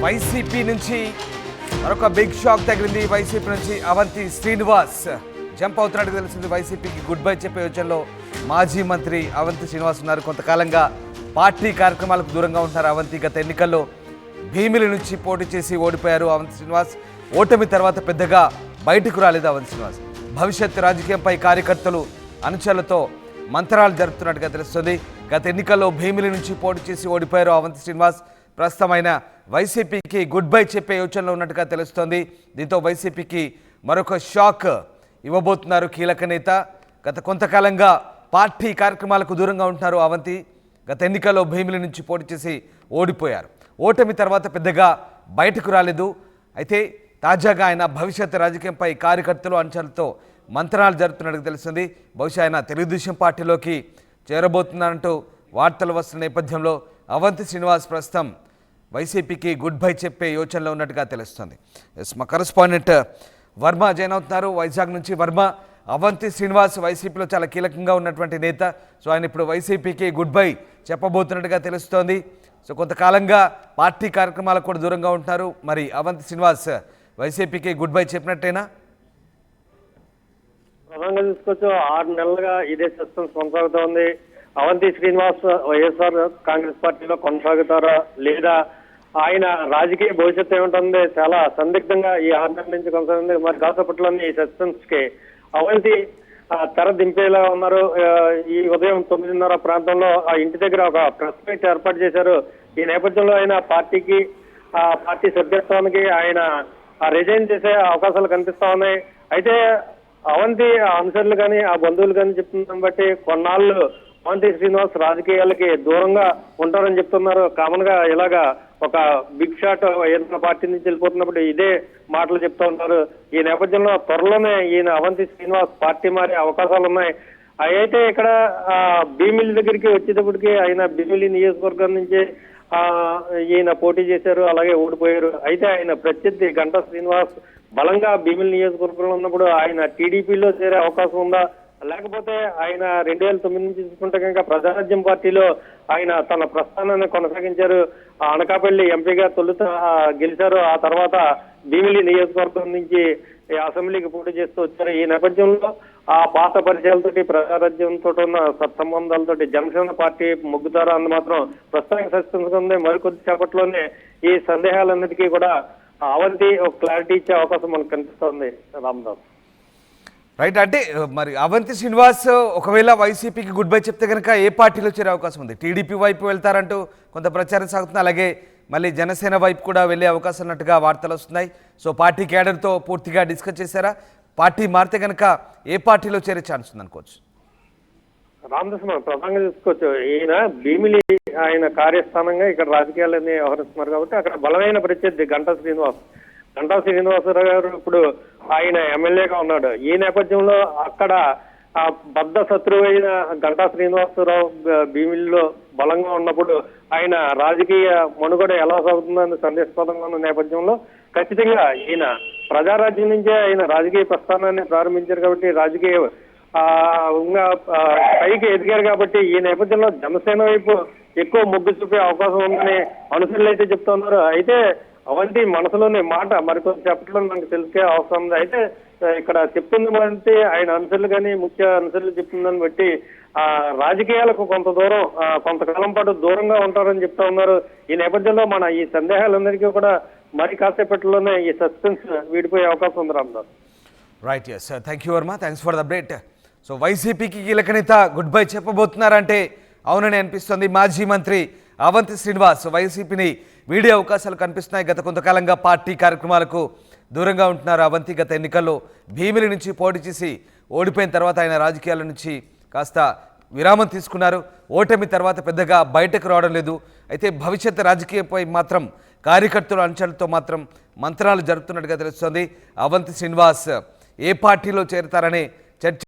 YCP నుంచి మరొక big shock తగిలింది. వైసీపీ నుంచి అవంతి శ్రీనివాస్ జంప్ అవుతున్నట్టు తెలిసింది. వైసీపీకి గుడ్ బై చెప్పే యోచనలో మాజీ మంత్రి అవంతి శ్రీనివాస్ ఉన్నారు. కొంతకాలంగా పార్టీ కార్యక్రమాలకు దూరంగా ఉంటున్నారు అవంతి. గత ఎన్నికల్లో భీమిలి నుంచి పోటీ చేసి ఓడిపోయారు అవంతి శ్రీనివాస్. ఓటమి తర్వాత పెద్దగా బయటకు రాలేదు అవంతి శ్రీనివాస్. భవిష్యత్ రాజకీయంపై కార్యకర్తలు అనుచరులతో మంత్రాలు జరుపుతున్నట్టుగా తెలుస్తుంది. గత ఎన్నికల్లో భీమిలి నుంచి పోటీ చేసి ఓడిపోయారు అవంతి శ్రీనివాస్. ప్రస్తుతమైన వైసీపీకి గుడ్ బై చెప్పే యోచనలో ఉన్నట్టుగా తెలుస్తోంది. దీంతో వైసీపీకి మరొక షాక్ ఇవ్వబోతున్నారు కీలక నేత. గత కొంతకాలంగా పార్టీ కార్యక్రమాలకు దూరంగా ఉంటున్నారు అవంతి. గత ఎన్నికల్లో భీమిలి నుంచి పోటీ చేసి ఓడిపోయారు. ఓటమి తర్వాత పెద్దగా బయటకు రాలేదు. అయితే తాజాగా ఆయన భవిష్యత్ రాజకీయంపై కార్యకర్తలు అనుచరులతో మంత్రాలు జరుపుతున్నట్టు తెలుస్తుంది. బహుశా ఆయన తెలుగుదేశం పార్టీలోకి చేరబోతున్నారంటూ వార్తలు వస్తున్న నేపథ్యంలో అవంతి శ్రీనివాస్ ప్రస్తుతం వైసీపీకి గుడ్ బై చెప్పే యోచనలో ఉన్నట్టుగా తెలుస్తుంది. మా కరెస్పాండెంట్ వర్మ జాయిన్ అవుతున్నారు వైజాగ్ నుంచి. వర్మ, అవంతి శ్రీనివాస్ వైసీపీలో చాలా కీలకంగా ఉన్నటువంటి నేత. సో ఆయన ఇప్పుడు వైసీపీకి గుడ్ బై చెప్పబోతున్నట్టుగా తెలుస్తోంది. సో కొంతకాలంగా పార్టీ కార్యక్రమాలకు కూడా దూరంగా ఉంటున్నారు. మరి అవంతి శ్రీనివాస్ వైసీపీకి గుడ్ బై చెప్పినట్టేనా? ప్రధానంగా చూసుకోవచ్చు, 6 నెలలుగా ఇదే సస్పెన్స్ కొనసాగుతోంది. అవంతి శ్రీనివాస్ వైఎస్ఆర్ కాంగ్రెస్ పార్టీలో కొనసాగుతారా లేదా, ఆయన రాజకీయ భవిష్యత్తు ఏముంటుంది, చాలా సందిగ్ధంగా ఈ 6 నెలల నుంచి కొనసాగుతుంది. మరి కాసేపట్లోనే ఈ సస్పెన్స్ కి అవంతి తెర దింపేలా ఉన్నారు. ఈ ఉదయం 9:30 ప్రాంతంలో ఆ ఇంటి దగ్గర ఒక ప్రెస్ మీట్ ఏర్పాటు చేశారు. ఈ నేపథ్యంలో ఆయన పార్టీ సభ్యత్వానికి ఆయన రిజైన్ చేసే అవకాశాలు కనిపిస్తా ఉన్నాయి. అయితే అవంతి అనుచరులు కానీ ఆ బంధువులు కానీ చెప్తున్న బట్టి కొన్నాళ్ళు అవంతి శ్రీనివాస్ రాజకీయాలకి దూరంగా ఉంటారని చెప్తున్నారు. కామన్ గా ఇలాగా ఒక బిగ్ షాట్ ఏదైనా పార్టీ నుంచి వెళ్ళిపోతున్నప్పుడు ఇదే మాటలు చెప్తూ ఉంటారు. ఈ నేపథ్యంలో త్వరలోనే ఈయన అవంతి శ్రీనివాస్ పార్టీ మారే అవకాశాలు ఉన్నాయి. అయితే ఇక్కడ భీమిలి దగ్గరికి వచ్చేటప్పటికి ఆయన భీమిలి నియోజకవర్గం నుంచి ఈయన పోటీ చేశారు, అలాగే ఓడిపోయారు. అయితే ఆయన ప్రత్యర్థి గంటా శ్రీనివాస్ బలంగా భీమిలి నియోజకవర్గంలో ఉన్నప్పుడు ఆయన టీడీపీలో చేరే అవకాశం ఉందా, లేకపోతే ఆయన 2009 నుంచి చూసుకుంటే కనుక ప్రజారాజ్యం పార్టీలో ఆయన తన ప్రస్థానాన్ని కొనసాగించారు. అనకాపల్లి ఎంపీగా తొలుత గెలిచారు. ఆ తర్వాత భీమిలి నియోజకవర్గం నుంచి అసెంబ్లీకి పోటీ చేస్తూ వచ్చారు. ఈ నేపథ్యంలో ఆ పాత పరిచయాలతోటి ప్రజారాజ్యంతో ఉన్న సత్సంబంధాలతోటి జనసేన పార్టీ మొగ్గుతారా అని మాత్రం ప్రస్తుతానికి సస్పెన్స్ ఉంది. మరికొద్ది సేపట్లోనే ఈ సందేహాలన్నిటికీ కూడా అవంతి ఒక క్లారిటీ ఇచ్చే అవకాశం మనకు కనిపిస్తోంది. రామదాస్ రైట్. అంటే మరి అవంతి శ్రీనివాస్ ఒకవేళ వైసీపీకి గుడ్ బై చెప్తే కనుక ఏ పార్టీలో చేరే అవకాశం ఉంది? టీడీపీ వైపు వెళ్తారంటూ కొంత ప్రచారం సాగుతుంది. అలాగే మళ్ళీ జనసేన వైపు కూడా వెళ్ళే అవకాశం ఉన్నట్టుగా వార్తలు వస్తున్నాయి. సో పార్టీ క్యాడర్తో పూర్తిగా డిస్కస్ చేశారా? పార్టీ మారితే కనుక ఏ పార్టీలో చేరే ఛాన్స్ ఉంది అనుకోవచ్చు? రామదాస్ మనం ప్రధానంగా చూసుకోవచ్చు, ఈయన భీమిలి ఆయన కార్యస్థానంగా ఇక్కడ రాజకీయాలన్నీ వ్యవహరిస్తున్నారు కాబట్టి అక్కడ బలమైన ప్రత్యర్థి గంటా శ్రీనివాసరావు గారు ఇప్పుడు ఆయన ఎమ్మెల్యేగా ఉన్నాడు. ఈ నేపథ్యంలో అక్కడ బద్ధ శత్రువు అయిన గంటా శ్రీనివాసరావు భీమిలిలో బలంగా ఉన్నప్పుడు ఆయన రాజకీయ మనుగడ ఎలా సాగుతుందని సందేశాస్పదంగా ఉన్న నేపథ్యంలో ఖచ్చితంగా ఈయన ప్రజారాజ్యం నుంచే ఆయన రాజకీయ ప్రస్థానాన్ని ప్రారంభించారు కాబట్టి రాజకీయ పైకి ఎదిగారు కాబట్టి ఈ నేపథ్యంలో జనసేన వైపు ఎక్కువ మొగ్గు చూపే అవకాశం ఉందని అనుసరులు అయితే చెప్తున్నారు. అయితే అవంతి మనసులోని మాట మరికొంత చెప్పట్లో మనకు తెలిసే అవసరం ఉంది. అయితే ఇక్కడ చెప్తుంది బట్టి ఆయన అనుసరులు కానీ ముఖ్య అనుసరులు చెప్తుందని బట్టి రాజకీయాలకు కొంతకాలం పాటు దూరంగా ఉంటారని చెప్తా ఉన్నారు. ఈ నేపథ్యంలో మన ఈ సందేహాలందరికీ కూడా మరి కాసేపట్లోనే ఈ సస్పెన్స్ వీడిపోయే అవకాశం ఉంది. Ramdas right. Yes, thank you Varma, thanks for the update. So వైసీపీకి కీలక నేత గుడ్ బై చెప్పబోతున్నారంటే అవునని అనిపిస్తుంది. మాజీ మంత్రి అవంతి శ్రీనివాస్ వైసీపీని వీడే అవకాశాలు కనిపిస్తున్నాయి. గత కొంతకాలంగా పార్టీ కార్యక్రమాలకు దూరంగా ఉంటున్నారు అవంతి. గత ఎన్నికల్లో భీమిలి నుంచి పోటీ చేసి ఓడిపోయిన తర్వాత ఆయన రాజకీయాల నుంచి కాస్త విరామం తీసుకున్నారు. ఓటమి తర్వాత పెద్దగా బయటకు రావడం లేదు. అయితే భవిష్యత్ రాజకీయంపై మాత్రం కార్యకర్తలు అనుచరులతో మాత్రం మంత్రాలు జరుపుతున్నట్టుగా తెలుస్తోంది. అవంతి శ్రీనివాస్ ఏ పార్టీలో చేరతారనే చర్చ